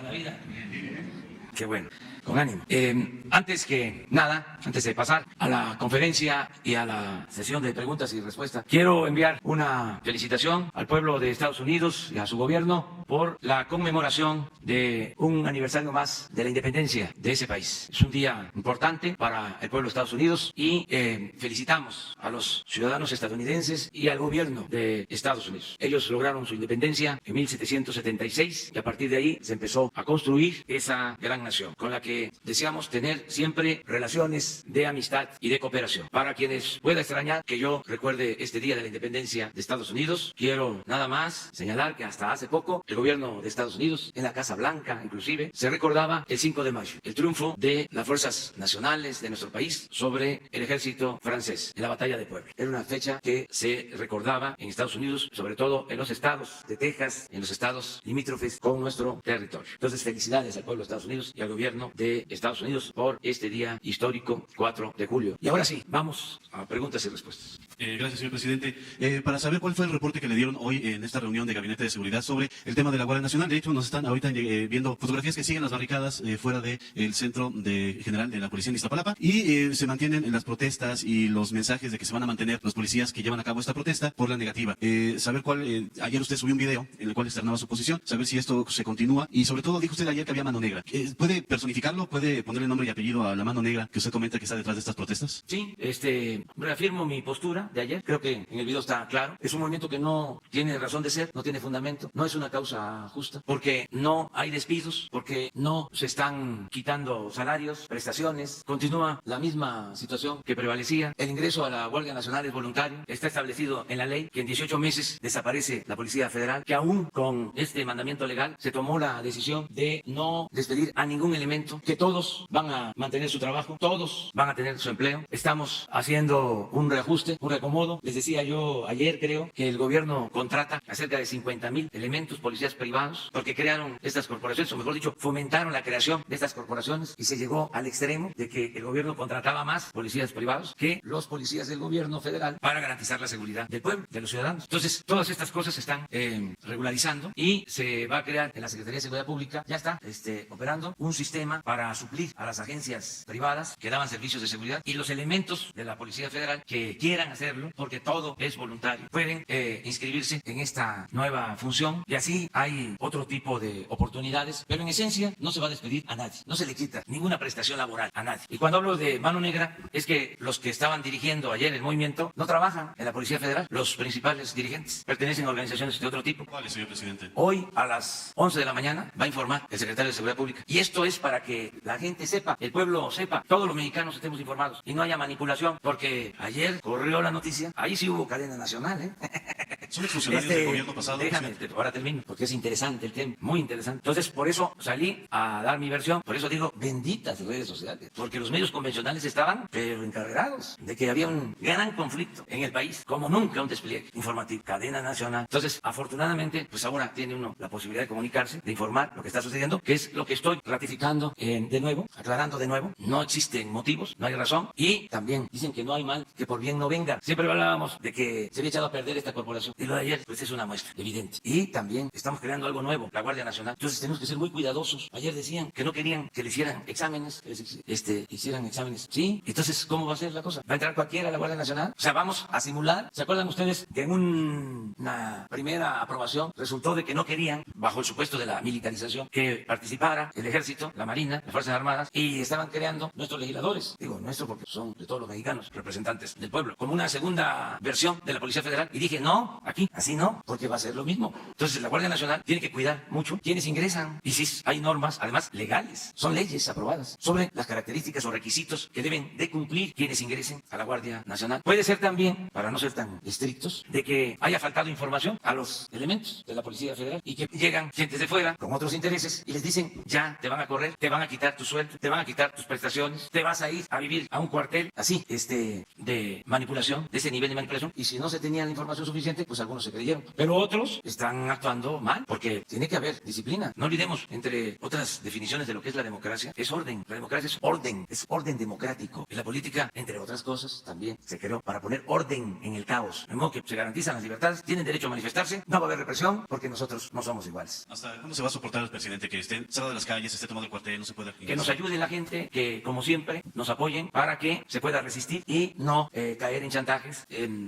La vida. Qué bueno, con ánimo. Antes que nada, antes de pasar a la conferencia y a la sesión de preguntas y respuestas, quiero enviar una felicitación al pueblo de Estados Unidos y a su gobierno por la conmemoración de un aniversario más de la independencia de ese país. Es un día importante para el pueblo de Estados Unidos y felicitamos a los ciudadanos estadounidenses y al gobierno de Estados Unidos. Ellos lograron su independencia en 1776 y a partir de ahí se empezó a construir esa gran nación con la que deseamos tener siempre relaciones de amistad y de cooperación. Para quienes pueda extrañar que yo recuerde este día de la independencia de Estados Unidos, quiero nada más señalar que hasta hace poco el gobierno de Estados Unidos, en la Casa Blanca inclusive, se recordaba el 5 de mayo, el triunfo de las fuerzas nacionales de nuestro país sobre el ejército francés en la batalla de Puebla. Era una fecha que se recordaba en Estados Unidos, sobre todo en los estados de Texas, en los estados limítrofes con nuestro territorio. Entonces, felicidades al pueblo de Estados Unidos y al gobierno de Estados Unidos por este día histórico 4 de julio. Y ahora sí, vamos a preguntas y respuestas. Gracias, señor presidente. Para saber cuál fue el reporte que le dieron hoy en esta reunión de Gabinete de Seguridad sobre el tema de la Guardia Nacional. De hecho, nos están ahorita viendo fotografías que siguen las barricadas fuera del centro general de la policía en Iztapalapa y se mantienen las protestas y los mensajes de que se van a mantener los policías que llevan a cabo esta protesta por la negativa. Saber ayer usted subió un video en el cual externaba su posición, saber si esto se continúa y sobre todo dijo usted ayer que había mano negra. ¿Puede personificarlo? ¿Puede ponerle nombre y apellido a la mano negra que usted comenta que está detrás de estas protestas? Sí, reafirmo mi postura de ayer. Creo que en el video está claro. Es un movimiento que no tiene razón de ser, no tiene fundamento, no es una causa justa, porque no hay despidos, porque no se están quitando salarios, prestaciones, continúa la misma situación que prevalecía. El ingreso a la Guardia Nacional es voluntario, está establecido en la ley que en 18 meses desaparece la Policía Federal, que aún con este mandamiento legal se tomó la decisión de no despedir a ningún elemento, que todos van a mantener su trabajo, todos van a tener su empleo. Estamos haciendo un reajuste, un reacomodo. Les decía yo ayer, creo, que el gobierno contrata a cerca de 50,000 elementos, policías privados, porque crearon estas corporaciones, o mejor dicho, fomentaron la creación de estas corporaciones y se llegó al extremo de que el gobierno contrataba más policías privados que los policías del gobierno federal para garantizar la seguridad del pueblo, de los ciudadanos. Entonces, todas estas cosas se están regularizando y se va a crear en la Secretaría de Seguridad Pública, ya está operando un sistema para suplir a las agencias privadas que daban servicios de seguridad y los elementos de la Policía Federal que quieran hacerlo, porque todo es voluntario, pueden inscribirse en esta nueva función y así hay otro tipo de oportunidades, pero en esencia no se va a despedir a nadie, no se le quita ninguna prestación laboral a nadie. Y cuando hablo de mano negra es que los que estaban dirigiendo ayer el movimiento no trabajan en la Policía Federal, los principales dirigentes pertenecen a organizaciones de otro tipo. ¿Cuáles, señor presidente? Hoy a las 11 de la mañana va a informar el secretario de Seguridad Pública y esto es para que la gente sepa, el pueblo sepa, todos los mexicanos estemos informados y no haya manipulación, porque ayer corrió la noticia, ahí sí hubo cadena nacional, ¿Son funcionarios del gobierno pasado? Déjame, ahora termino, porque es interesante el tema, muy interesante. Entonces, por eso salí a dar mi versión, por eso digo, benditas redes sociales, porque los medios convencionales estaban, pero encarregados de que había un gran conflicto en el país, como nunca un despliegue informativo, cadena nacional. Entonces, afortunadamente, pues ahora tiene uno la posibilidad de comunicarse, de informar lo que está sucediendo, que es lo que estoy ratificando de nuevo, aclarando de nuevo. No existen motivos, no hay razón, y también dicen que no hay mal que por bien no venga. Siempre hablábamos de que se había echado a perder esta corporación. Y lo de ayer, pues es una muestra evidente. Y también estamos creando algo nuevo, la Guardia Nacional. Entonces tenemos que ser muy cuidadosos. Ayer decían que no querían que le hicieran exámenes, hicieran exámenes. ¿Sí? Entonces, ¿cómo va a ser la cosa? ¿Va a entrar cualquiera a la Guardia Nacional? O sea, vamos a simular. ¿Se acuerdan ustedes que en una primera aprobación resultó de que no querían, bajo el supuesto de la militarización, que participara el Ejército, la Marina, las Fuerzas Armadas, y estaban creando nuestros legisladores, digo nuestro porque son de todos los mexicanos, representantes del pueblo, como una segunda versión de la Policía Federal? Y dije, no, aquí, así no, porque va a ser lo mismo. Entonces la Guardia Nacional tiene que cuidar mucho quienes ingresan. Y sí, hay normas, además legales, son leyes aprobadas sobre las características o requisitos que deben de cumplir quienes ingresen a la Guardia Nacional. Puede ser también, para no ser tan estrictos, de que haya faltado información a los elementos de la Policía Federal y que llegan gentes de fuera con otros intereses y les dicen, ya te van a correr, te van a quitar tu sueldo, te van a quitar tus prestaciones, te vas a ir a vivir a un cuartel, así, de manipulación, de ese nivel de manipulación. Y si no se tenía la información suficiente, pues algunos se creyeron, pero otros están actuando mal, porque tiene que haber disciplina. No olvidemos, entre otras definiciones de lo que es la democracia, es orden. La democracia es orden democrático. Y la política, entre otras cosas, también se creó para poner orden en el caos. De modo que se garantizan las libertades, tienen derecho a manifestarse, no va a haber represión, porque nosotros no somos iguales. ¿Hasta cuándo se va a soportar al presidente que esté cerrado de las calles, esté tomando el cuartel, no se pueda ingresar? Que nos ayude la gente, que como siempre nos apoyen para que se pueda resistir y no caer en chantajes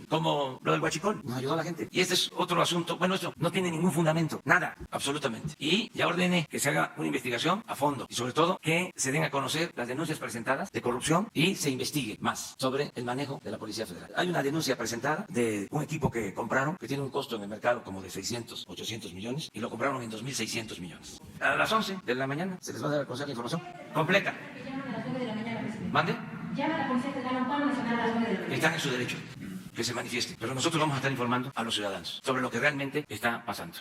como lo del huachicol. Nos ayudó la gente. Y este es otro asunto. Bueno, esto no tiene ningún fundamento, nada, absolutamente. Y ya ordené que se haga una investigación a fondo y sobre todo que se den a conocer las denuncias presentadas de corrupción y se investigue más sobre el manejo de la Policía Federal. Hay una denuncia presentada de un equipo que compraron que tiene un costo en el mercado como de 600, 800 millones y lo compraron en 2.600 millones. A las 11 de la mañana se les va a dar a conocer la información completa. ¿Mande? Llama a la Policía Federal a un paro nacional a las 9 de la mañana. Están en su derecho que se manifieste, pero nosotros vamos a estar informando a los ciudadanos sobre lo que realmente está pasando.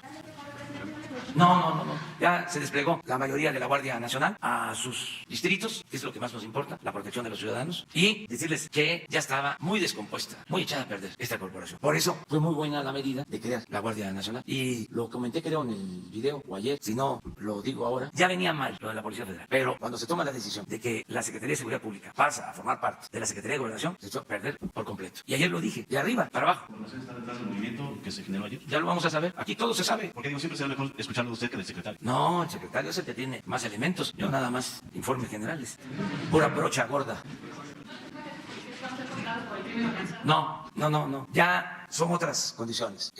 No. Ya se desplegó la mayoría de la Guardia Nacional a sus distritos, que es lo que más nos importa, la protección de los ciudadanos, y decirles que ya estaba muy descompuesta, muy echada a perder esta corporación. Por eso fue muy buena la medida de crear la Guardia Nacional. Y lo comenté creo en el video o ayer, si no lo digo ahora, ya venía mal lo de la Policía Federal. Pero cuando se toma la decisión de que la Secretaría de Seguridad Pública pasa a formar parte de la Secretaría de Gobernación, se echó a perder por completo. Y ayer lo dije, de arriba para abajo. ¿La población está detrás del movimiento que se generó ayer? Ya lo vamos a saber. Aquí todo se sabe. Porque digo, siempre será mejor escucharlo de usted que del secretario. No, el secretario es el que tiene más elementos. Yo nada más informes generales. Pura brocha gorda. No. Ya son otras condiciones.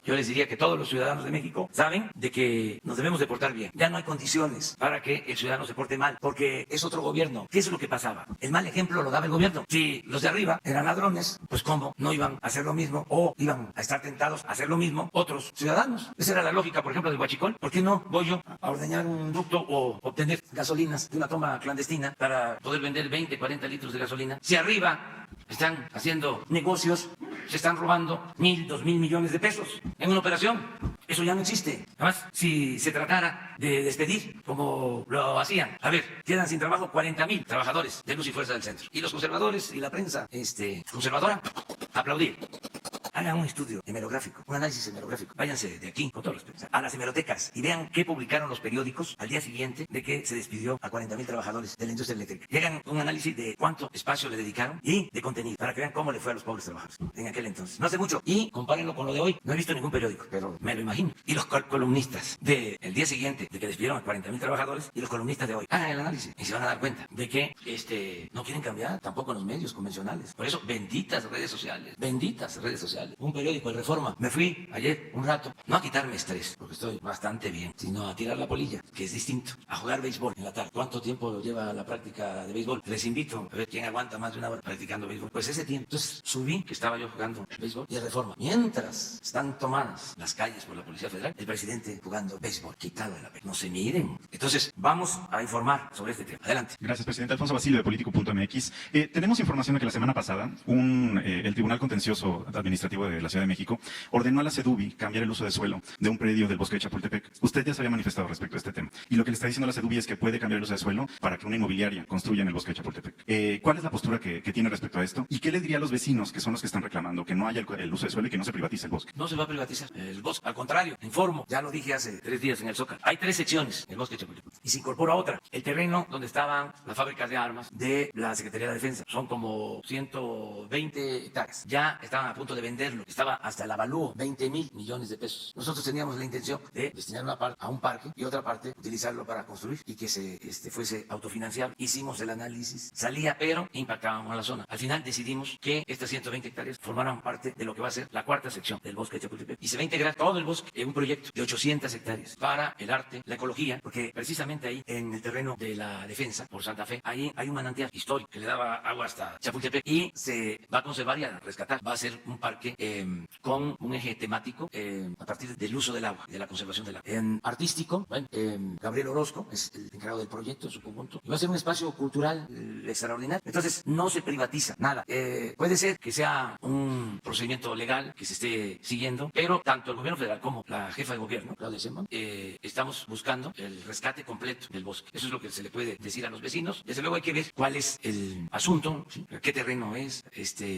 Yo les diría que todos los ciudadanos de México saben de que nos debemos de portar bien. Ya no hay condiciones para que el ciudadano se porte mal, porque es otro gobierno. ¿Qué es lo que pasaba? El mal ejemplo lo daba el gobierno. Si los de arriba eran ladrones, pues ¿cómo no iban a hacer lo mismo o iban a estar tentados a hacer lo mismo otros ciudadanos? Esa era la lógica, por ejemplo, del huachicol. ¿Por qué no voy yo a ordeñar un ducto o obtener gasolinas de una toma clandestina para poder vender 20, 40 litros de gasolina? Si arriba están haciendo negocios, se están robando 1.000, 2.000 millones de pesos en una operación. Eso ya no existe. Además, si se tratara de despedir, como lo hacían, a ver, quedan sin trabajo 40.000 trabajadores de Luz y Fuerza del Centro. Y los conservadores y la prensa conservadora, aplaudir. Hagan un estudio hemerográfico, un análisis hemerográfico. Váyanse de aquí, con todo respeto, a las hemerotecas y vean qué publicaron los periódicos al día siguiente de que se despidió a 40.000 trabajadores de la industria eléctrica. Y hagan un análisis de cuánto espacio le dedicaron y de contenido, para que vean cómo le fue a los pobres trabajadores en aquel entonces. No hace mucho. Y compárenlo con lo de hoy. No he visto ningún periódico, pero me lo imagino. Y los columnistas del día siguiente de que despidieron a 40.000 trabajadores y los columnistas de hoy. Hagan el análisis y se van a dar cuenta de que no quieren cambiar tampoco en los medios convencionales. Por eso, benditas redes sociales. Un periódico, el Reforma. Me fui ayer un rato, no a quitarme estrés, porque estoy bastante bien, sino a tirar la polilla, que es distinto, a jugar béisbol en la tarde. ¿Cuánto tiempo lleva la práctica de béisbol? Les invito a ver quién aguanta más de una hora practicando béisbol. Pues ese tiempo. Entonces subí, que estaba yo jugando béisbol, y el Reforma. Mientras están tomadas las calles por la Policía Federal, el presidente jugando béisbol, quitado de la pelota. No se miren. Entonces, vamos a informar sobre este tema. Adelante. Gracias, presidente. Alfonso Basilio, de Político.mx. Tenemos información de que la semana pasada el Tribunal Contencioso Administrativo de la Ciudad de México ordenó a la SEDUBI cambiar el uso de suelo de un predio del bosque de Chapultepec. Usted ya se había manifestado respecto a este tema. Y lo que le está diciendo la SEDUBI es que puede cambiar el uso de suelo para que una inmobiliaria construya en el bosque de Chapultepec. ¿Cuál es la postura que tiene respecto a esto? ¿Y qué le diría a los vecinos, que son los que están reclamando que no haya el uso de suelo y que no se privatice el bosque? No se va a privatizar el bosque. Al contrario, informo. Ya lo dije hace 3 días en el Zócalo. Hay 3 secciones en el bosque de Chapultepec. Y se incorpora otra. El terreno donde estaban las fábricas de armas de la Secretaría de Defensa. Son como 120 hectáreas. Ya estaban a punto de venderlo. Estaba hasta el avalúo, 20.000 millones de pesos. Nosotros teníamos la intención de destinar una parte a un parque y otra parte utilizarlo para construir y que se fuese autofinanciable. Hicimos el análisis. Salía, pero impactábamos a la zona. Al final decidimos que estas 120 hectáreas formaran parte de lo que va a ser la 4ª sección del bosque de Chapultepec. Y se va a integrar todo el bosque en un proyecto de 800 hectáreas para el arte, la ecología, porque precisamente ahí, en el terreno de la defensa, por Santa Fe, ahí hay un manantial histórico que le daba agua hasta Chapultepec y se va a conservar y a rescatar. Va a ser un parque con un eje temático a partir del uso del agua, de la conservación del agua. Artístico, bueno, Gabriel Orozco es el encargado del proyecto en su conjunto. Y va a ser un espacio cultural extraordinario. Entonces, no se privatiza nada. Puede ser que sea un procedimiento legal que se esté siguiendo, pero tanto el gobierno federal como la jefa de gobierno, Claudia Sheinbaum, estamos buscando el rescate completo completo del bosque. Eso es lo que se le puede decir a los vecinos. Desde luego hay que ver cuál es el asunto, ¿sí? Qué terreno es,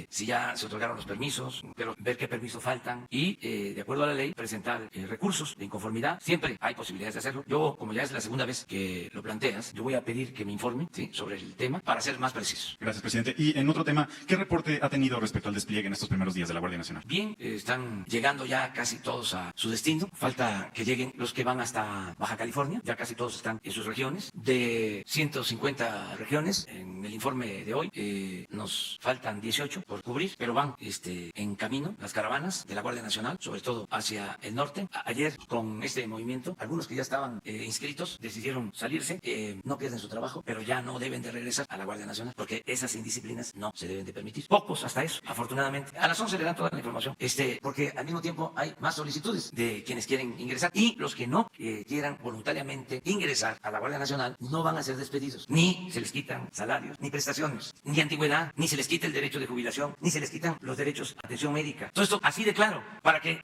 si ya se otorgaron los permisos, pero ver qué permisos faltan y, de acuerdo a la ley, presentar recursos de inconformidad. Siempre hay posibilidades de hacerlo. Yo, como ya es la segunda vez que lo planteas, yo voy a pedir que me informen, ¿sí?, sobre el tema para ser más preciso. Gracias, presidente. Y en otro tema, ¿qué reporte ha tenido respecto al despliegue en estos primeros días de la Guardia Nacional? Bien, están llegando ya casi todos a su destino. Falta que lleguen los que van hasta Baja California. Ya casi todos están en sus regiones. De 150 regiones, en el informe de hoy, nos faltan 18 por cubrir, pero van en camino las caravanas de la Guardia Nacional, sobre todo hacia el norte. Ayer, con este movimiento, algunos que ya estaban inscritos decidieron salirse. No pierden su trabajo, pero ya no deben de regresar a la Guardia Nacional, porque esas indisciplinas no se deben de permitir. Pocos hasta eso, afortunadamente. A las 11 le dan toda la información, porque al mismo tiempo hay más solicitudes de quienes quieren ingresar, y los que no quieran voluntariamente ingresar a la Guardia Nacional no van a ser despedidos, ni se les quitan salarios, ni prestaciones, ni antigüedad, ni se les quita el derecho de jubilación, ni se les quitan los derechos a atención médica. Todo esto así de claro, para que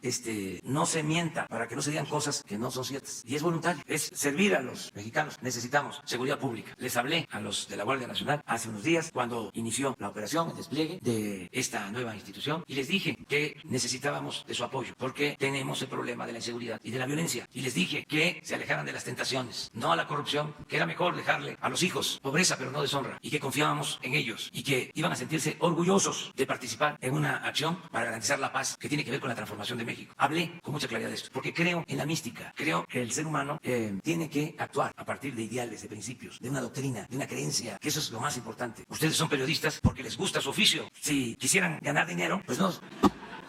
no se mienta, para que no se digan cosas que no son ciertas. Y es voluntario, es servir a los mexicanos. Necesitamos seguridad pública. Les hablé a los de la Guardia Nacional hace unos días cuando inició la operación, el despliegue de esta nueva institución, y les dije que necesitábamos de su apoyo porque tenemos el problema de la inseguridad y de la violencia. Y les dije que se alejaran de las tentaciones, no a la corrupción, que era mejor dejarle a los hijos pobreza pero no deshonra, y que confiábamos en ellos y que iban a sentirse orgullosos de participar en una acción para garantizar la paz que tiene que ver con la transformación de México. Hablé con mucha claridad de esto porque creo en la mística, creo que el ser humano tiene que actuar a partir de ideales, de principios, de una doctrina, de una creencia, que eso es lo más importante. Ustedes son periodistas porque les gusta su oficio. Si quisieran ganar dinero, pues no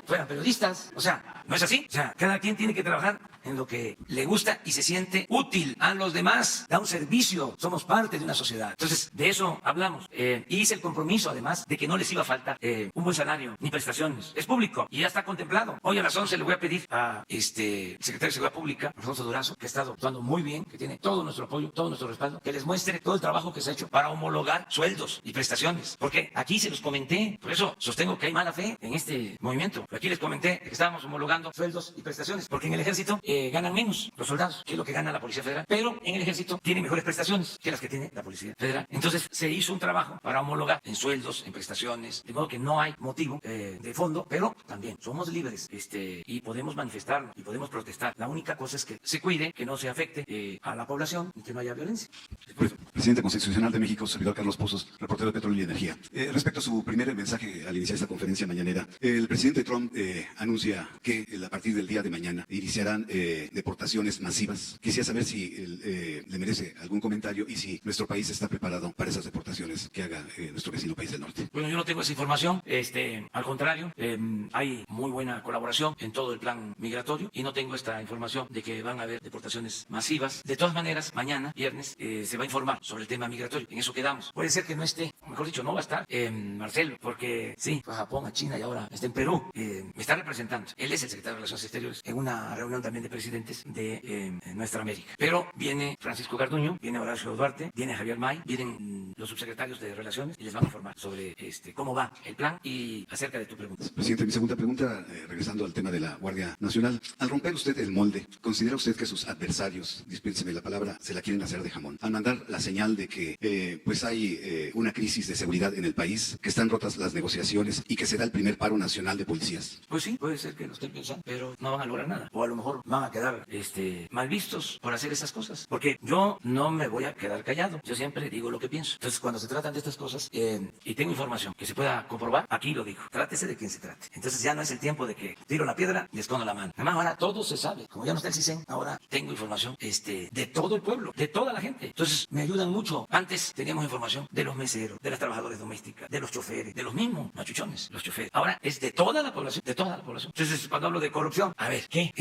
fueran periodistas. O sea, ¿no es así? O sea, cada quien tiene que trabajar en lo que le gusta y se siente útil a los demás, da un servicio, somos parte de una sociedad. Entonces, de eso hablamos. Y hice el compromiso, además, de que no les iba a faltar un buen salario ni prestaciones. Es público y ya está contemplado. Hoy a las 11 le voy a pedir a el secretario de Seguridad Pública, Alfonso Durazo, que ha estado actuando muy bien, que tiene todo nuestro apoyo, todo nuestro respaldo, que les muestre todo el trabajo que se ha hecho para homologar sueldos y prestaciones. Porque aquí se los comenté, por eso sostengo que hay mala fe en este movimiento. Aquí les comenté que estábamos homologando sueldos y prestaciones, porque en el ejército ganan menos los soldados que lo que gana la Policía Federal, pero en el ejército tienen mejores prestaciones que las que tiene la Policía Federal. Entonces se hizo un trabajo para homologar en sueldos, en prestaciones, de modo que no hay motivo de fondo, pero también somos libres y podemos manifestarnos y podemos protestar. La única cosa es que se cuide, que no se afecte a la población y que no haya violencia. Presidente Constitucional de México, servidor Carlos Pozos, reportero de Petróleo y Energía. Respecto a su primer mensaje al iniciar esta conferencia mañanera, el presidente Trump anuncia que a partir del día de mañana iniciarán deportaciones masivas. Quisiera saber si le merece algún comentario y si nuestro país está preparado para esas deportaciones que haga nuestro vecino país del norte. Bueno, yo no tengo esa información. Al contrario, hay muy buena colaboración en todo el plan migratorio y no tengo esta información de que van a haber deportaciones masivas. De todas maneras, mañana, viernes, se va a informar sobre el tema migratorio. En eso quedamos. Puede ser que no esté, mejor dicho, no va a estar Marcelo, porque sí, fue a Japón, a China y ahora está en Perú. Me está representando. Él es el secretario de Relaciones Exteriores en una reunión también de presidentes de nuestra América. Pero viene Francisco Garduño, viene Horacio Duarte, viene Javier May, vienen los subsecretarios de Relaciones y les van a informar sobre cómo va el plan y acerca de tu pregunta. Presidente, mi segunda pregunta, regresando al tema de la Guardia Nacional. Al romper usted el molde, ¿considera usted que sus adversarios, dispénseme la palabra, se la quieren hacer de jamón? Al mandar la señal de que pues hay una crisis de seguridad en el país, que están rotas las negociaciones y que se da el primer paro nacional de policías. Pues sí, puede ser que lo estén pensando, pero no van a lograr nada. O a lo mejor van a quedar mal vistos por hacer esas cosas. Porque yo no me voy a quedar callado. Yo siempre digo lo que pienso. Entonces, cuando se tratan de estas cosas y tengo información que se pueda comprobar, aquí lo digo. Trátese de quien se trate. Entonces ya no es el tiempo de que tiro la piedra y escondo la mano. Además, ahora todo se sabe. Como ya no está el CISEN, ahora tengo información de todo el pueblo, de toda la gente. Entonces, me ayudan mucho. Antes teníamos información de los meseros, de las trabajadoras domésticas, de los choferes, de los mismos machuchones, los choferes. Ahora es de toda la población, de toda la población. Entonces, cuando hablo de corrupción, a ver, ¿qué?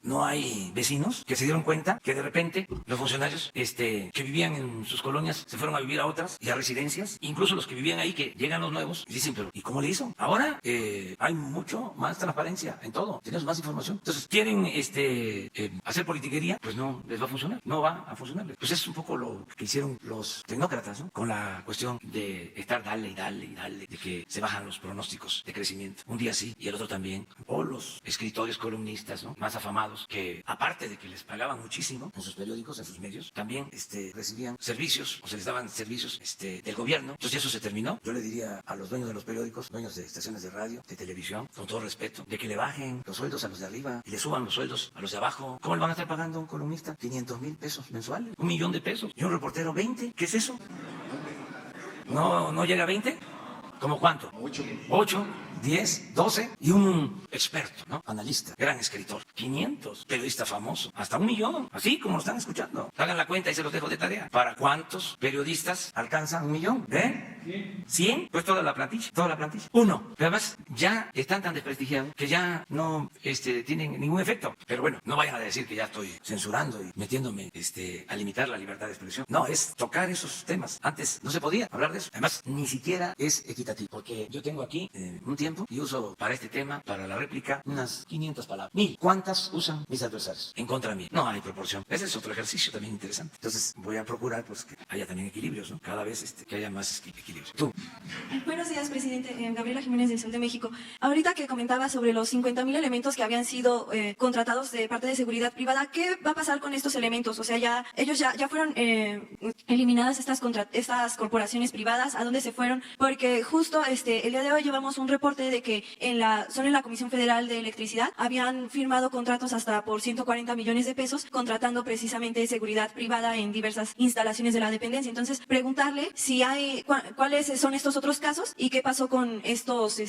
No hay vecinos que se dieron cuenta que de repente los funcionarios que vivían en sus colonias se fueron a vivir a otras y a residencias. Incluso los que vivían ahí, que llegan los nuevos y dicen, pero ¿y cómo le hizo? Ahora hay mucho más transparencia en todo. Tenemos más información. Entonces, ¿quieren hacer politiquería? Pues no les va a funcionar. No va a funcionar. Pues es un poco lo que hicieron los tecnócratas, ¿no? Con la cuestión de estar dale y dale y dale, de que se bajan los pronósticos de crecimiento. Un día sí y el otro también. O los escritores columnistas, ¿no?, más afamados, que aparte de que les pagaban muchísimo en sus periódicos, en sus medios, también recibían servicios, o se les daban servicios del gobierno. Entonces eso se terminó. Yo le diría a los dueños de los periódicos, dueños de estaciones de radio, de televisión, con todo respeto, de que le bajen los sueldos a los de arriba y le suban los sueldos a los de abajo. ¿Cómo le van a estar pagando a un columnista 500,000 pesos mensuales? 1,000,000 de pesos. Y un reportero 20. ¿Qué es eso? ¿No llega a 20? ¿Cómo cuánto? 8, 10, 12 y un experto, ¿no?, analista, gran escritor, 500, periodista famoso, hasta 1,000,000, así como lo están escuchando. Hagan la cuenta y se los dejo de tarea. ¿Para cuántos periodistas alcanzan 1,000,000? ¿Eh? 100, pues toda la plantilla. Uno. Pero además ya están tan desprestigiados que ya no tienen ningún efecto. Pero bueno, no vayan a decir que ya estoy censurando y metiéndome a limitar la libertad de expresión. No, es tocar esos temas. Antes no se podía hablar de eso. Además, ni siquiera es equitativo, porque yo tengo aquí un tiempo y uso para este tema, para la réplica, unas 500 palabras. 1,000. ¿Cuántas usan mis adversarios en contra mí? No hay proporción. Ese es otro ejercicio también interesante. Entonces voy a procurar pues que haya también equilibrios, ¿no? Cada vez que haya más equilibrios. Tú. Buenos días, presidente. Gabriela Jiménez del Sol de México. Ahorita que comentaba sobre los 50,000 elementos que habían sido contratados de parte de seguridad privada, ¿qué va a pasar con estos elementos? O sea, ellos ya fueron eliminadas estas corporaciones privadas. ¿A dónde se fueron? Porque justo el día de hoy llevamos un reporte de que solo en la Comisión Federal de Electricidad habían firmado contratos hasta por 140 millones de pesos, contratando precisamente seguridad privada en diversas instalaciones de la dependencia. Entonces, preguntarle si hay cuáles son estos otros casos y qué pasó con estos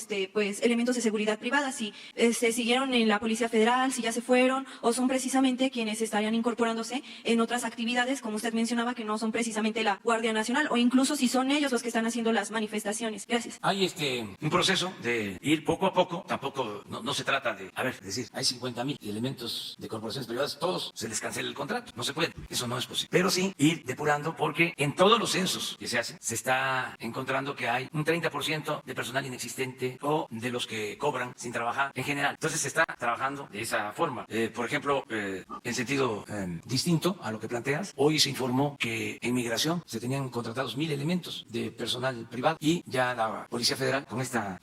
elementos de seguridad privada, si siguieron en la Policía Federal, si ya se fueron, o son precisamente quienes estarían incorporándose en otras actividades, como usted mencionaba, que no son precisamente la Guardia Nacional, o incluso si son ellos los que están haciendo las manifestaciones. Gracias. Hay un proceso de ir poco a poco. Tampoco no se trata de, decir, hay 50,000 elementos de corporaciones privadas, todos se les cancela el contrato. No se puede, eso no es posible. Pero sí ir depurando, porque en todos los censos que se hacen se está encontrando que hay un 30% de personal inexistente o de los que cobran sin trabajar en general. Entonces se está trabajando de esa forma. Por ejemplo, en sentido distinto a lo que planteas, hoy se informó que en migración se tenían contratados 1,000 elementos de personal privado y ya la Policía Federal, con esta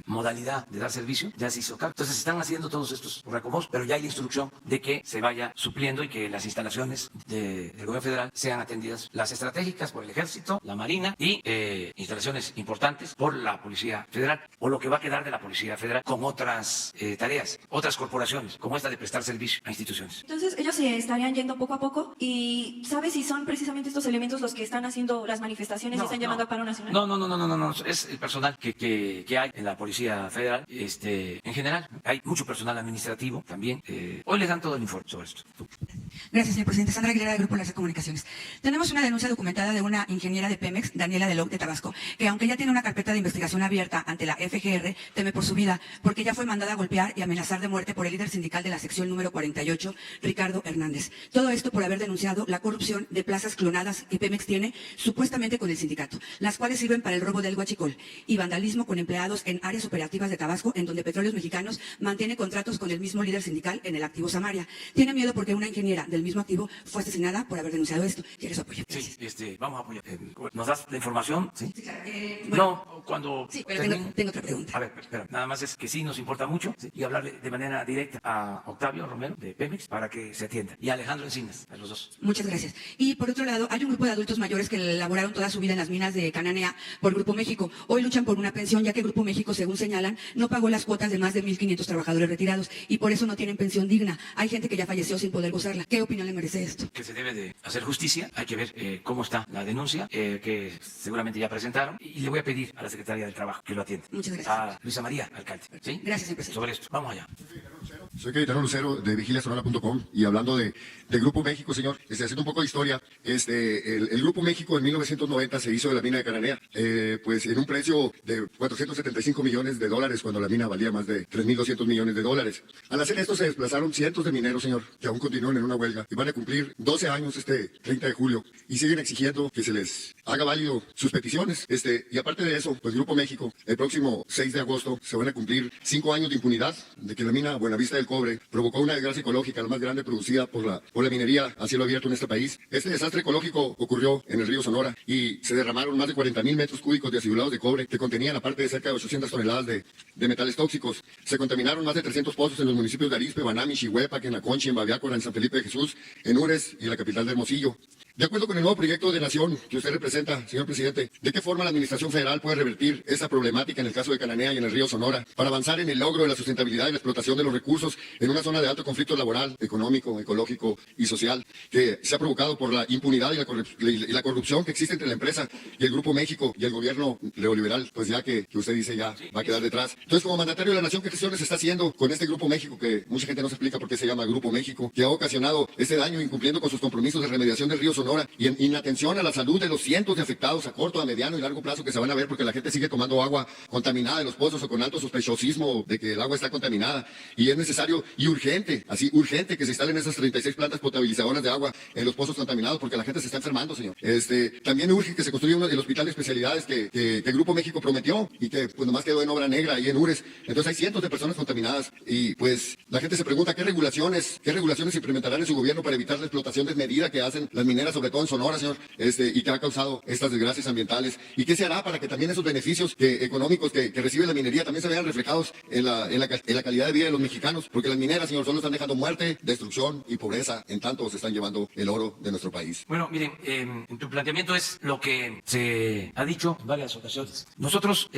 modalidad de dar servicio, ya se hizo cargo. Entonces se están haciendo todos estos reacomodos, pero ya hay la instrucción de que se vaya supliendo y que las instalaciones del gobierno federal sean atendidas, las estratégicas por el Ejército, la Marina y instalaciones importantes por la Policía Federal, o lo que va a quedar de la Policía Federal con otras tareas, otras corporaciones, como esta de prestar servicio a instituciones. Entonces ellos se estarían yendo poco a poco, y ¿sabe si son precisamente estos elementos los que están haciendo las manifestaciones y están llamando a paro nacional? No, es el personal que hay en la Policía Federal. En general, hay mucho personal administrativo también. Hoy les dan todo el informe sobre esto. Gracias, señor presidente. Sandra Aguilera, del Grupo Las Comunicaciones. Tenemos una denuncia documentada de una ingeniera de Pemex, Daniela Delou, de Tabasco, que aunque ya tiene una carpeta de investigación abierta ante la FGR, teme por su vida, porque ya fue mandada a golpear y amenazar de muerte por el líder sindical de la sección número 48, Ricardo Hernández. Todo esto por haber denunciado la corrupción de plazas clonadas que Pemex tiene, supuestamente con el sindicato, las cuales sirven para el robo del huachicol y vandalismo con empleados en áreas operativas de Tabasco, en donde Petróleos Mexicanos mantiene contratos con el mismo líder sindical en el activo Samaria. Tiene miedo porque una ingeniera del mismo activo fue asesinada por haber denunciado esto. ¿Quieres apoyo? Sí, vamos a apoyar. ¿Nos das la información? Sí. Sí, claro. Bueno, no, cuando... Sí, pero tengo otra pregunta. A ver, espera. Nada más es que sí nos importa mucho, ¿sí?, y hablarle de manera directa a Octavio Romero de Pemex para que se atienda, y a Alejandro Encinas, a los dos. Muchas gracias. Y por otro lado, hay un grupo de adultos mayores que laboraron toda su vida en las minas de Cananea por Grupo México. Hoy luchan por una pensión, ya que Grupo México, según señalan, no pagó las cuotas de más de 1,500 trabajadores retirados y por eso no tienen pensión digna. Hay gente que ya falleció sin poder gozarla. ¿Qué opinión le merece esto? Que se debe de hacer justicia. Hay que ver cómo está la denuncia, que seguramente ya presentaron, y le voy a pedir a la Secretaría del Trabajo que lo atienda. Muchas gracias. A Luisa María, alcalde. ¿Sí? Gracias, señor presidente. Sobre esto. Vamos allá. Soy Cayetano Lucero de vigiliasonora.com, y hablando de Grupo México, señor, haciendo un poco de historia, el Grupo México en 1990 se hizo de la mina de Cananea, pues en un precio de 475 millones de dólares, cuando la mina valía más de 3.200 millones de dólares. Al hacer esto se desplazaron cientos de mineros, señor, que aún continúan en una huelga y van a cumplir 12 años este 30 de julio y siguen exigiendo que se les haga válido sus peticiones. Y aparte de eso, pues Grupo México, el próximo 6 de agosto se van a cumplir 5 años de impunidad de que la mina Buenavista del cobre provocó una desgracia ecológica, la más grande producida por la minería a cielo abierto en este país. Este desastre ecológico ocurrió en el río Sonora y se derramaron más de 40,000 metros cúbicos de acidulados de cobre que contenían, aparte de cerca de 800 toneladas de metales tóxicos. Se contaminaron más de 300 pozos en los municipios de Arizpe, Banami, Xihuepa, Quenaconchi, en Babiácora, en San Felipe de Jesús, en Ures y en la capital de Hermosillo. De acuerdo con el nuevo proyecto de nación que usted representa, señor presidente, ¿de qué forma la administración federal puede revertir esta problemática en el caso de Cananea y en el río Sonora para avanzar en el logro de la sustentabilidad y la explotación de los recursos en una zona de alto conflicto laboral, económico, ecológico y social que se ha provocado por la impunidad y la corrupción que existe entre la empresa y el Grupo México y el gobierno neoliberal? Pues ya que usted dice ya va a quedar detrás. Entonces, como mandatario de la nación, ¿qué gestiones está haciendo con este Grupo México, que mucha gente no se explica por qué se llama Grupo México, que ha ocasionado este daño incumpliendo con sus compromisos de remediación del río Sonora y en inatención a la salud de los cientos de afectados a corto, a mediano y largo plazo que se van a ver porque la gente sigue tomando agua contaminada de los pozos o con alto sospechosismo de que el agua está contaminada? Y es necesario y urgente, así urgente, que se instalen esas 36 plantas potabilizadoras de agua en los pozos contaminados porque la gente se está enfermando, señor. También urge que se construya el hospital de especialidades que el Grupo México prometió y que pues nomás quedó en obra negra ahí en Ures. Entonces hay cientos de personas contaminadas y pues la gente se pregunta qué regulaciones implementarán en su gobierno para evitar la explotación desmedida que hacen las mineras, sobre todo en Sonora, señor, y que ha causado estas desgracias ambientales. ¿Y qué se hará para que también esos beneficios económicos que recibe la minería también se vean reflejados en la calidad de vida de los mexicanos? Porque las mineras, señor, solo están dejando muerte, destrucción y pobreza, en tanto se están llevando el oro de nuestro país. Bueno, miren, en tu planteamiento es lo que se ha dicho en varias ocasiones. Nosotros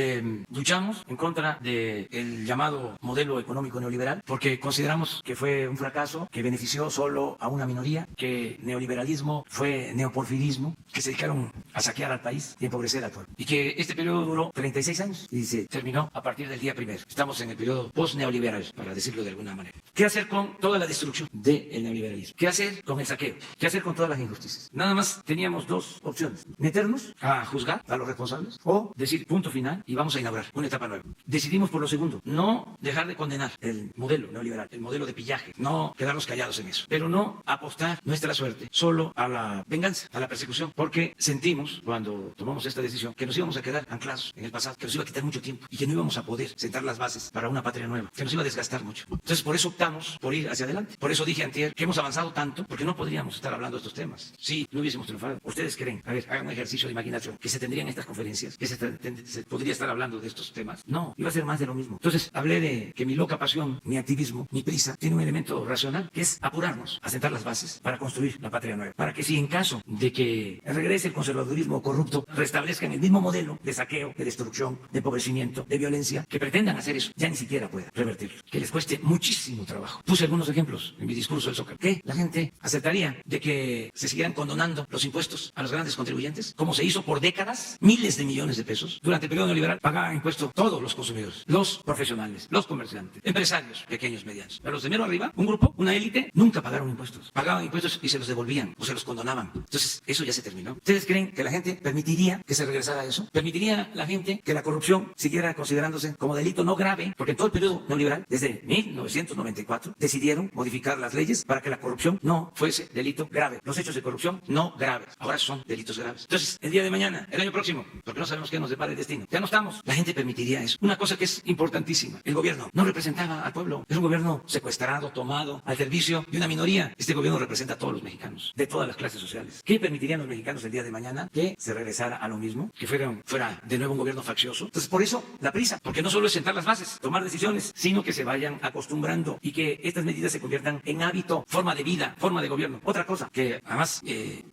luchamos en contra del llamado modelo económico neoliberal porque consideramos que fue un fracaso, que benefició solo a una minoría, que neoliberalismo fue neoporfirismo, que se dedicaron a saquear al país y empobrecer al pueblo. Y que este periodo duró 36 años y se terminó a partir del día 1. Estamos en el periodo post-neoliberal, para decirlo de alguna manera. ¿Qué hacer con toda la destrucción del neoliberalismo? ¿Qué hacer con el saqueo? ¿Qué hacer con todas las injusticias? Nada más teníamos dos opciones: meternos a juzgar a los responsables o decir punto final y vamos a inaugurar una etapa nueva. Decidimos por lo segundo, no dejar de condenar el modelo neoliberal, el modelo de pillaje, no quedarnos callados en eso, pero no apostar nuestra suerte solo a la venganza, a la persecución, porque sentimos cuando tomamos esta decisión que nos íbamos a quedar anclados en el pasado, que nos iba a quitar mucho tiempo y que no íbamos a poder sentar las bases para una patria nueva, que nos iba a desgastar mucho. Entonces por eso optamos por ir hacia adelante. Por eso dije antier que hemos avanzado tanto, porque no podríamos estar hablando de estos temas si no hubiésemos triunfado. ¿Ustedes creen? A ver, hagan un ejercicio de imaginación, que se tendrían estas conferencias, que se podría estar hablando de estos temas. No, iba a ser más de lo mismo. Entonces hablé de que mi loca pasión, mi activismo, mi prisa, tiene un elemento racional, que es apurarnos a sentar las bases para construir la patria nueva. Para que si en caso de que regrese el conservadurismo corrupto, restablezcan el mismo modelo de saqueo, de destrucción, de empobrecimiento, de violencia, que pretendan hacer eso, ya ni siquiera puedan revertirlo. Que les cueste muchísimo trabajo. Puse algunos ejemplos en mi discurso del Zócalo. ¿Qué? La gente aceptaría de que se siguieran condonando los impuestos a los grandes contribuyentes, como se hizo por décadas, miles de millones de pesos. Durante el periodo neoliberal pagaban impuestos todos los consumidores, los profesionales, los comerciantes, empresarios pequeños, medianos. Pero los de mero arriba, un grupo, una élite, nunca pagaron impuestos. Pagaban impuestos y se los devolvían o se los condonaban. Entonces, eso ya se terminó. ¿Ustedes creen que la gente permitiría que se regresara a eso? ¿Permitiría la gente que la corrupción siguiera considerándose como delito no grave? Porque en todo el periodo neoliberal, desde 1994, decidieron modificar las leyes para que la corrupción no fuese delito grave. Los hechos de corrupción no graves. Ahora son delitos graves. Entonces, el día de mañana, el año próximo, porque no sabemos qué nos depara el destino, ya no estamos. La gente permitiría eso. Una cosa que es importantísima: el gobierno no representaba al pueblo. Es un gobierno secuestrado, tomado, al servicio de una minoría. Este gobierno representa a todos los mexicanos, de todas las clases sociales. ¿Qué permitirían los mexicanos el día de mañana? Que se regresara a lo mismo, que fuera de nuevo un gobierno faccioso. Entonces, por eso la prisa, porque no solo es sentar las bases, tomar decisiones, sino que se vayan acostumbrando y que estas medidas se conviertan en hábito, forma de vida, forma de gobierno. Otra cosa que además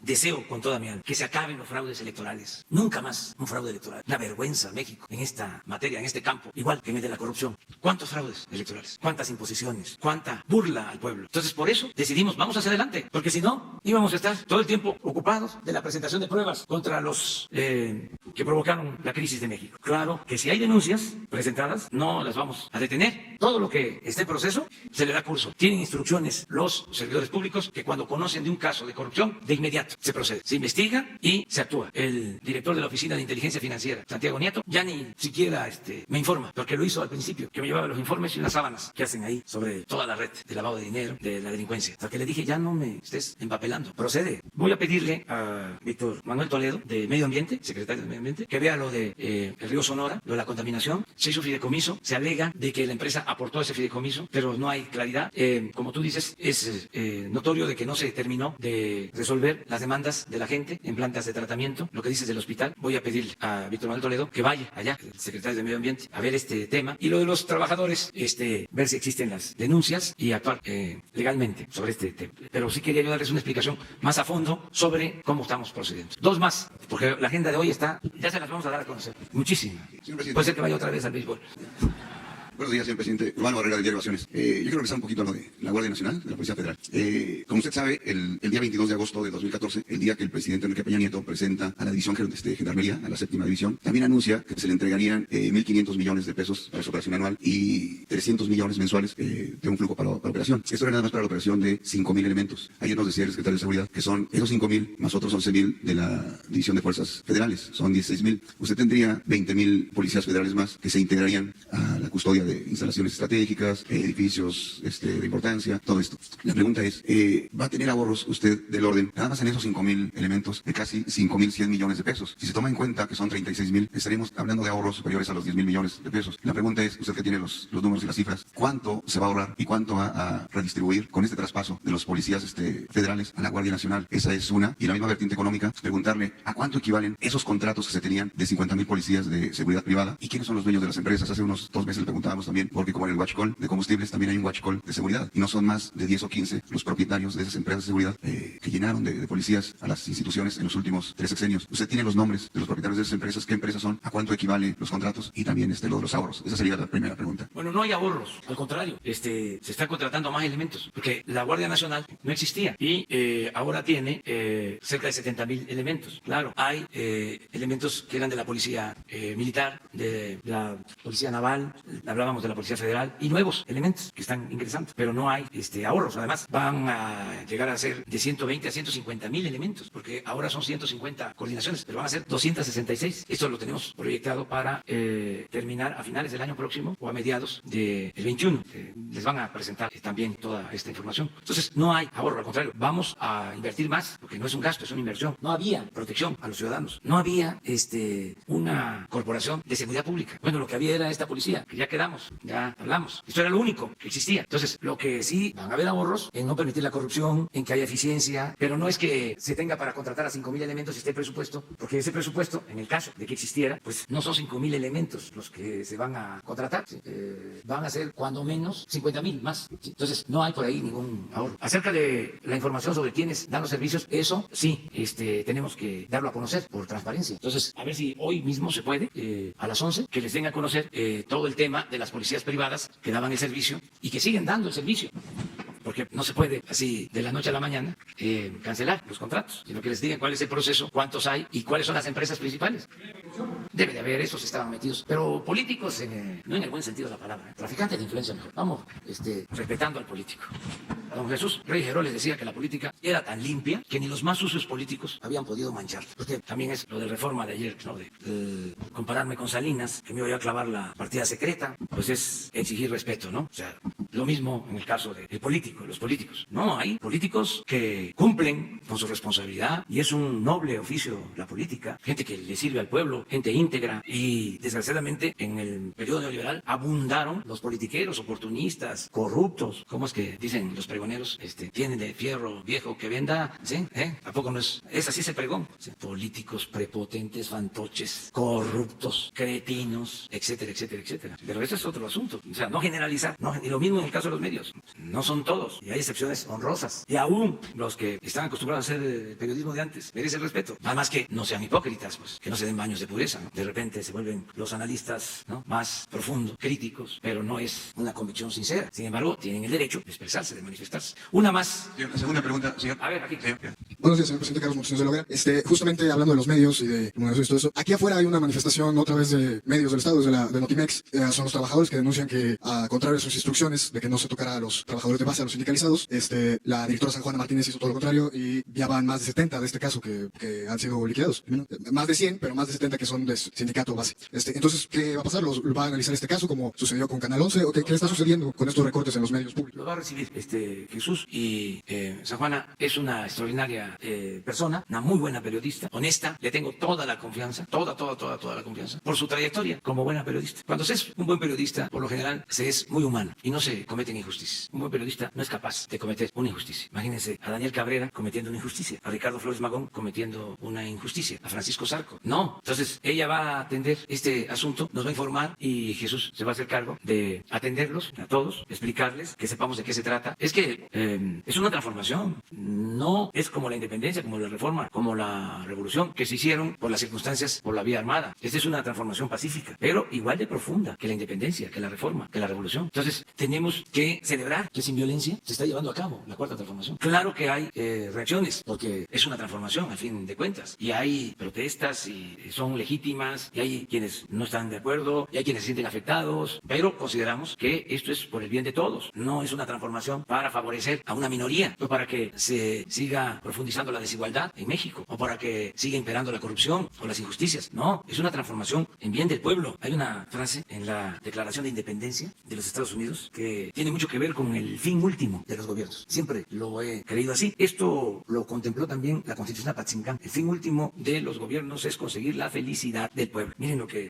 deseo con toda mi alma: que se acaben los fraudes electorales. Nunca más un fraude electoral. La vergüenza México en esta materia, en este campo, igual que en el de la corrupción. ¿Cuántos fraudes electorales? ¿Cuántas imposiciones? ¿Cuánta burla al pueblo? Entonces, por eso decidimos, vamos hacia adelante, porque si no, íbamos a estar todo el tiempo ocupados de la presentación de pruebas contra los que provocaron la crisis de México. Claro que si hay denuncias presentadas, no las vamos a detener. Todo lo que esté en proceso se le da curso. Tienen instrucciones los servidores públicos que cuando conocen de un caso de corrupción, de inmediato se procede, se investiga y se actúa. El director de la Oficina de Inteligencia Financiera, Santiago Nieto, ya ni siquiera me informa, porque lo hizo al principio, que me llevaba los informes y unas sábanas que hacen ahí sobre toda la red de lavado de dinero, de la delincuencia. Hasta que le dije, ya no me estés empapelando, procede. Voy a pedirle a Víctor Manuel Toledo, de Medio Ambiente, secretario de Medio Ambiente, que vea lo de el río Sonora, lo de la contaminación. Se hizo fideicomiso, se alega de que la empresa aportó ese fideicomiso, pero no hay claridad. Como tú dices, es notorio de que no se terminó de resolver las demandas de la gente en plantas de tratamiento. Lo que dices del hospital, voy a pedir a Víctor Manuel Toledo que vaya allá, el secretario de Medio Ambiente, a ver este tema. Y lo de los trabajadores, ver si existen las denuncias y actuar legalmente sobre este tema. Pero sí quería yo darles una explicación más a fondo sobre cómo estamos procediendo. Dos más, porque la agenda de hoy está, ya se las vamos a dar a conocer. Muchísima. Puede ser que vaya otra vez al béisbol. Buenos días, señor presidente. Urbano Barrera, del diario Naciones. Yo quiero regresar un poquito a lo de la Guardia Nacional, de la Policía Federal. Como usted sabe, el día 22 de agosto de 2014, el día que el presidente Enrique Peña Nieto presenta a la división Gendarmería, a la 7ª división, también anuncia que se le entregarían 1.500 millones de pesos para su operación anual y 300 millones mensuales de un flujo para operación. Esto era nada más para la operación de 5.000 elementos. Ayer nos decía el secretario de Seguridad que son esos 5.000 más otros 11.000 de la División de Fuerzas Federales. Son 16.000. Usted tendría 20.000 policías federales más que se integrarían a la custodia de instalaciones estratégicas, edificios de importancia, todo esto. La pregunta es, ¿va a tener ahorros usted del orden, nada más en esos 5.000 elementos, de casi 5.100 millones de pesos? Si se toma en cuenta que son 36.000, estaríamos hablando de ahorros superiores a los 10.000 millones de pesos. La pregunta es, usted que tiene los números y las cifras, ¿cuánto se va a ahorrar y cuánto va a redistribuir con este traspaso de los policías federales a la Guardia Nacional? Esa es una. Y la misma vertiente económica, preguntarle a cuánto equivalen esos contratos que se tenían de 50.000 policías de seguridad privada y quiénes son los dueños de las empresas. Hace unos 2 meses le preguntábamos también, porque como en el watch call de combustibles también hay un watch call de seguridad y no son más de 10 o 15 los propietarios de esas empresas de seguridad que llenaron de policías a las instituciones en los últimos 3 sexenios. Usted tiene los nombres de los propietarios de esas empresas, qué empresas son, a cuánto equivalen los contratos y también lo de los ahorros. Esa sería la primera pregunta. Bueno, no hay ahorros, al contrario, se están contratando más elementos, porque la Guardia Nacional no existía y ahora tiene cerca de 70.000 elementos. Claro, hay elementos que eran de la policía militar, de la policía naval, hablábamos de la policía federal y nuevos elementos que están ingresando, pero no hay ahorros. Además, van a llegar a ser de 120 a 150.000 elementos, porque ahora son 150 coordinaciones, pero van a ser 266. Esto lo tenemos proyectado para terminar a finales del año próximo o a mediados del 21. Les van a presentar también toda esta información. Entonces, no hay ahorro, al contrario, vamos a invertir más, porque no es un gasto, es una inversión. No había protección a los ciudadanos, no había una corporación de seguridad pública. Bueno, lo que había era esta policía, que ya quedamos, ya hablamos. Esto era lo único que existía. Entonces, lo que sí van a haber ahorros en no permitir la corrupción, en que haya eficiencia, pero no es que se tenga para contratar a 5.000 elementos y esté el presupuesto, porque ese presupuesto, en el caso de que existiera, pues no son 5.000 elementos los que se van a contratar, van a ser cuando menos 50.000 más. Entonces, no hay por ahí ningún ahorro. Acerca de la información sobre quiénes dan los servicios, eso sí, tenemos que darlo a conocer por transparencia. Entonces, a ver si hoy mismo se puede, a las 11, que les den a conocer todo el tema de las policías privadas que daban el servicio y que siguen dando el servicio. Porque no se puede así de la noche a la mañana cancelar los contratos, sino que les digan cuál es el proceso, cuántos hay y cuáles son las empresas principales. Debe de haber, esos estaban metidos, pero políticos, no en el buen sentido de la palabra, traficantes de influencia mejor. Vamos respetando al político. Don Jesús Rey Heroles decía que la política era tan limpia que ni los más sucios políticos habían podido manchar. Porque también es lo de reforma de ayer, ¿no? de compararme con Salinas, que me iba a clavar la partida secreta, pues es exigir respeto, ¿no? O sea, lo mismo en el caso del político, los políticos. No, hay políticos que cumplen con su responsabilidad y es un noble oficio la política. Gente que le sirve al pueblo, gente íntegra y desgraciadamente en el periodo neoliberal abundaron los politiqueros, oportunistas, corruptos. ¿Cómo es que dicen los pregoneros? Tienen de fierro viejo que venda, ¿sí? ¿A poco no es así ese pregón? ¿Sí? Políticos prepotentes, fantoches, corruptos, cretinos, etcétera, etcétera, etcétera. Pero ese es otro asunto. O sea, no generalizar, ¿no? Y lo mismo en el caso de los medios. No son todos, y hay excepciones honrosas. Y aún los que están acostumbrados a hacer periodismo de antes merecen respeto. Nada más que no sean hipócritas, pues, que no se den baños de pureza, ¿no? De repente se vuelven los analistas, ¿no? Más profundos, críticos, pero no es una convicción sincera. Sin embargo, tienen el derecho de expresarse, de manifestarse. Una más. La segunda pregunta, señor. A ver, aquí. Buenos días, señor presidente. Carlos Montes de Logra. Justamente hablando de los medios y de comunicación y todo eso, aquí afuera hay una manifestación otra vez de medios del Estado, de Notimex. Son los trabajadores que denuncian que, a contrario de sus instrucciones, después de que no se tocara a los trabajadores de base, a los sindicalizados, la directora San Juana Martínez hizo todo lo contrario y ya van más de 70 de este caso que han sido liquidados. Más de 100, pero más de 70 que son de sindicato base. Entonces, ¿qué va a pasar? ¿Va a analizar este caso como sucedió con Canal 11? ¿O qué está sucediendo con estos recortes en los medios públicos? Lo va a recibir Jesús y San Juana es una extraordinaria persona, una muy buena periodista, honesta, le tengo toda la confianza, toda la confianza, por su trayectoria como buena periodista. Cuando se es un buen periodista, por lo general, se es muy humano y no se cometen injusticias. Un buen periodista no es capaz de cometer una injusticia. Imagínense a Daniel Cabrera cometiendo una injusticia, a Ricardo Flores Magón cometiendo una injusticia, a Francisco Zarco. No. Entonces, ella va a atender este asunto, nos va a informar y Jesús se va a hacer cargo de atenderlos a todos, explicarles, que sepamos de qué se trata. Es que es una transformación. No es como la independencia, como la reforma, como la revolución que se hicieron por las circunstancias, por la vía armada. Esta es una transformación pacífica, pero igual de profunda que la independencia, que la reforma, que la revolución. Entonces, tenemos que celebrar que sin violencia se está llevando a cabo la cuarta transformación. Claro que hay reacciones, porque es una transformación, al fin de cuentas, y hay protestas y son legítimas, y hay quienes no están de acuerdo, y hay quienes se sienten afectados, pero consideramos que esto es por el bien de todos. No es una transformación para favorecer a una minoría, o para que se siga profundizando la desigualdad en México, o para que siga imperando la corrupción o las injusticias. No, es una transformación en bien del pueblo. Hay una frase en la Declaración de Independencia de los Estados Unidos que tiene mucho que ver con el fin último de los gobiernos. Siempre lo he creído así. Esto lo contempló también la Constitución Apatzingán. El fin último de los gobiernos es conseguir la felicidad del pueblo. Miren lo que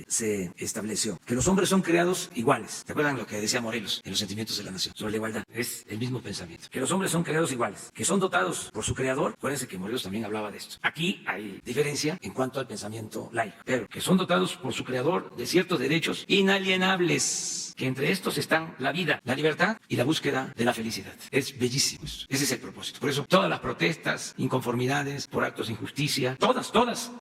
se estableció. Que los hombres son creados iguales. ¿Se acuerdan lo que decía Morelos en Los Sentimientos de la Nación? Sobre la igualdad. Es el mismo pensamiento. Que los hombres son creados iguales. Que son dotados por su creador. Acuérdense que Morelos también hablaba de esto. Aquí hay diferencia en cuanto al pensamiento laico. Pero que son dotados por su creador de ciertos derechos inalienables. Que entre estos están la vida, la libertad y la búsqueda de la felicidad. Es bellísimo eso. Ese es el propósito. Por eso todas las protestas, inconformidades por actos de injusticia, todas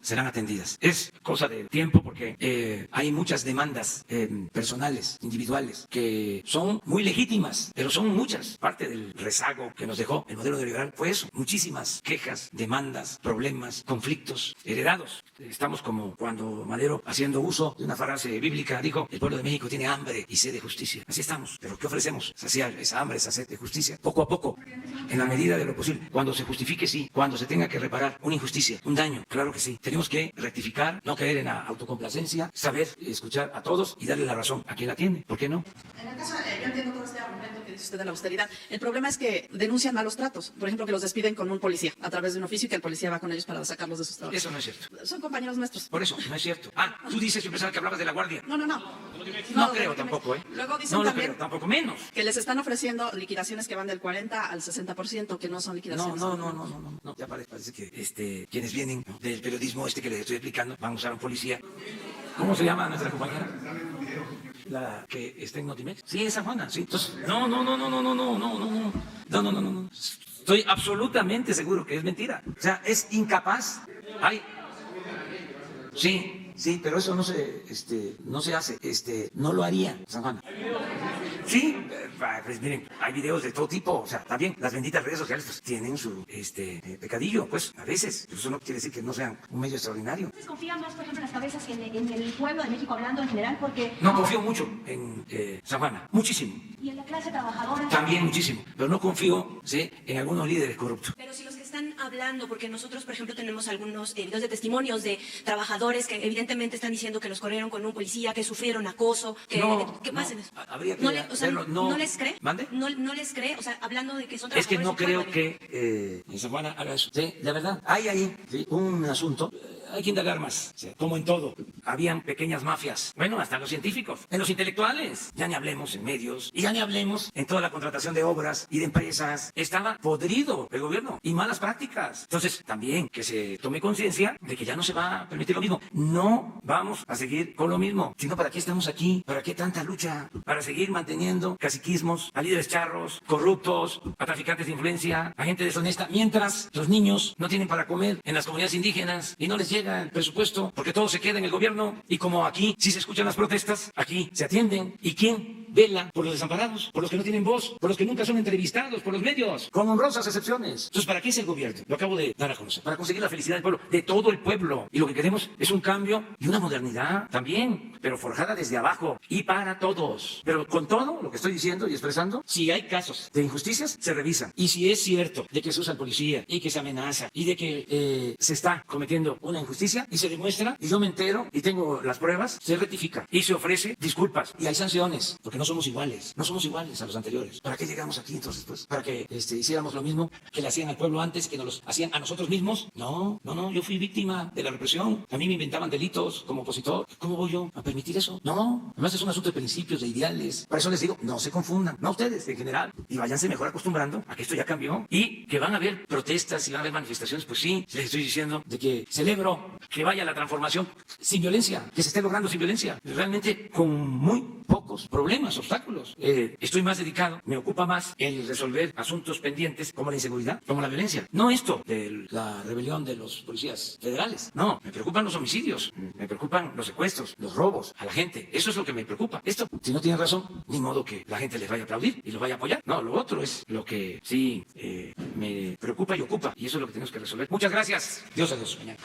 serán atendidas. Es cosa de tiempo porque hay muchas demandas personales, individuales, que son muy legítimas, pero son muchas. Parte del rezago que nos dejó el modelo neoliberal fue eso. Muchísimas quejas, demandas, problemas, conflictos heredados. Estamos como cuando Madero, haciendo uso de una frase bíblica, dijo: el pueblo de México tiene hambre y sed de justicia. Así estamos. ¿Pero qué ofrecemos? Saciar esa hambre, esa sed de justicia. Poco a poco, en la medida de lo posible. Cuando se justifique, sí. Cuando se tenga que reparar una injusticia, un daño, claro que sí. Tenemos que rectificar, no caer en la autocomplacencia, saber escuchar a todos y darle la razón a quien la tiene. ¿Por qué no? En el caso, yo entiendo todo este argumento que dice usted de la austeridad. El problema es que denuncian malos tratos. Por ejemplo, que los despiden con un policía a través de un oficio y que el policía va con ellos para sacarlos de sus trabajos. Eso no es cierto. Son compañeros nuestros. Por eso, no es cierto. Ah, tú dices, yo pensaba que hablabas de la guardia. No. No creo tampoco, ¿eh? Luego dicen no lo también creo, tampoco menos. que les están ofreciendo liquidaciones que van del 40 al 60%, que no son liquidaciones. No. Ya parece que quienes vienen, ¿no?, del periodismo que les estoy explicando van a usar a un policía. ¿Cómo se llama nuestra compañera? La que está en Notimex. Sí, esa Juana, sí. Entonces, no. Estoy absolutamente seguro que es mentira. O sea, es incapaz. Sí, pero eso no se hace. No lo haría, San Juan. Sí, pues miren, hay videos de todo tipo, o sea, también las benditas redes sociales pues tienen su pecadillo, pues a veces, eso no quiere decir que no sean un medio extraordinario. ¿Ustedes confían más, por ejemplo, en las cabezas que en el pueblo de México, hablando en general? Porque no confío mucho en San Juana, muchísimo. Y en la clase trabajadora también muchísimo, pero no confío, ¿sí?, en algunos líderes corruptos. Pero si los que están hablando, porque nosotros, por ejemplo, tenemos algunos videos de testimonios de trabajadores que evidentemente están diciendo que los corrieron con un policía, que sufrieron acoso, que ¿qué pasa en eso? Habría que ¿No les cree? ¿Mande? ¿No les cree? O sea, hablando de que son es que trabajadores. no creo que San Juana haga eso. Sí, la verdad, hay ahí un asunto. Hay que indagar más, ¿sí?, como en todo. Habían pequeñas mafias. Bueno, hasta los científicos, en los intelectuales. Ya ni hablemos en medios, y ya ni hablemos en toda la contratación de obras y de empresas. Estaba podrido el gobierno y malas prácticas. Entonces, también que se tome conciencia de que ya no se va a permitir lo mismo. No vamos a seguir con lo mismo. Sino, ¿para qué estamos aquí? ¿Para qué tanta lucha? Para seguir manteniendo caciquismos, a líderes charros, corruptos, a traficantes de influencia, a gente deshonesta, mientras los niños no tienen para comer en las comunidades indígenas y no les llega el presupuesto porque todo se queda en el gobierno. Y como aquí sí se escuchan las protestas, aquí se atienden. ¿Y quién vela por los desamparados, por los que no tienen voz, por los que nunca son entrevistados por los medios, con honrosas excepciones. Entonces, ¿para qué es el gobierno? Lo acabo de dar a conocer. Para conseguir la felicidad del pueblo, de todo el pueblo. Y lo que queremos es un cambio y una modernidad también, pero forjada desde abajo y para todos. Pero con todo lo que estoy diciendo y expresando, si hay casos de injusticias, se revisan. Y si es cierto de que se usa el policía y que se amenaza y de que se está cometiendo una injusticia y se demuestra y yo me entero y tengo las pruebas, se rectifica y se ofrece disculpas y hay sanciones, porque no somos iguales a los anteriores. ¿Para qué llegamos aquí entonces? Pues, ¿para que hiciéramos lo mismo que le hacían al pueblo antes, que nos los hacían a nosotros mismos? No, yo fui víctima de la represión. A mí me inventaban delitos como opositor. ¿Cómo voy yo a permitir eso? No, además es un asunto de principios, de ideales. Por eso les digo, no se confundan, no ustedes en general, y váyanse mejor acostumbrando a que esto ya cambió y que van a haber protestas y van a haber manifestaciones. Pues sí, les estoy diciendo de que celebro que vaya la transformación sin violencia, que se esté logrando sin violencia, realmente con muy pocos problemas, obstáculos. Estoy más dedicado, me ocupa más el resolver asuntos pendientes como la inseguridad, como la violencia. No esto de la rebelión de los policías federales. No, me preocupan los homicidios, me preocupan los secuestros, los robos a la gente. Eso es lo que me preocupa. Esto, si no tienen razón, ni modo que la gente les vaya a aplaudir y los vaya a apoyar. No, lo otro es lo que sí me preocupa y ocupa. Y eso es lo que tenemos que resolver. Muchas gracias. Dios a Dios. Mañana.